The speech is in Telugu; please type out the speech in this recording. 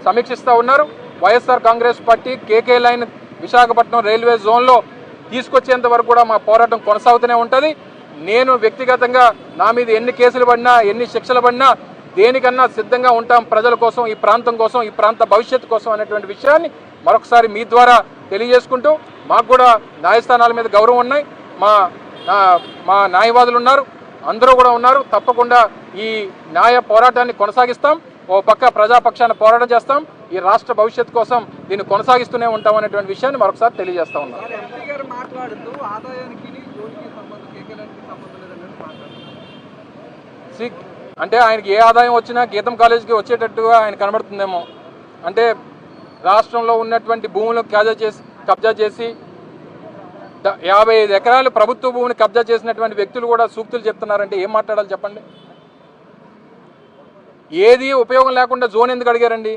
సమీక్షిస్తూ ఉన్నారు. YSR Congress party KK line Visakhapatnam railway జోన్లో తీసుకొచ్చేంత వరకు కూడా మా పోరాటం కొనసాగుతూనే ఉంటుంది. నేను వ్యక్తిగతంగా నా మీద ఎన్ని కేసులు పడినా ఎన్ని శిక్షలు పడినా దేనికన్నా సిద్ధంగా ఉంటాం. ప్రజల కోసం, ఈ ప్రాంతం కోసం, ఈ ప్రాంత భవిష్యత్తు కోసం అనేటువంటి విషయాన్ని మరొకసారి మీ ద్వారా తెలియజేసుకుంటూ, మాకు కూడా న్యాయస్థానాల మీద గౌరవం ఉన్నాయి, మా న్యాయవాదులు ఉన్నారు, అందరూ కూడా ఉన్నారు. తప్పకుండా ఈ న్యాయ పోరాటాన్ని కొనసాగిస్తాం. ఓ పక్క ప్రజాపక్షాన పోరాటం చేస్తాం, ఈ రాష్ట్ర భవిష్యత్తు కోసం దీన్ని కొనసాగిస్తూనే ఉంటాం అనేటువంటి విషయాన్ని మరొకసారి తెలియజేస్తా ఉన్నాం. అంటే ఆయనకి ఏ ఆదాయం వచ్చినా గీతం కాలేజీకి వచ్చేటట్టుగా ఆయన కనబడుతుందేమో. అంటే రాష్ట్రంలో ఉన్నటువంటి భూములను కబ్జా చేసి 55 ఎకరాలు ప్రభుత్వ భూమిని కబ్జా చేసినటువంటి వ్యక్తులు కూడా సూక్తులు చెప్తున్నారంటే ఏం మాట్లాడాలి చెప్పండి. ఏది ఉపయోగం లేకుండా జోన్ ఎందుకు అడిగారండి?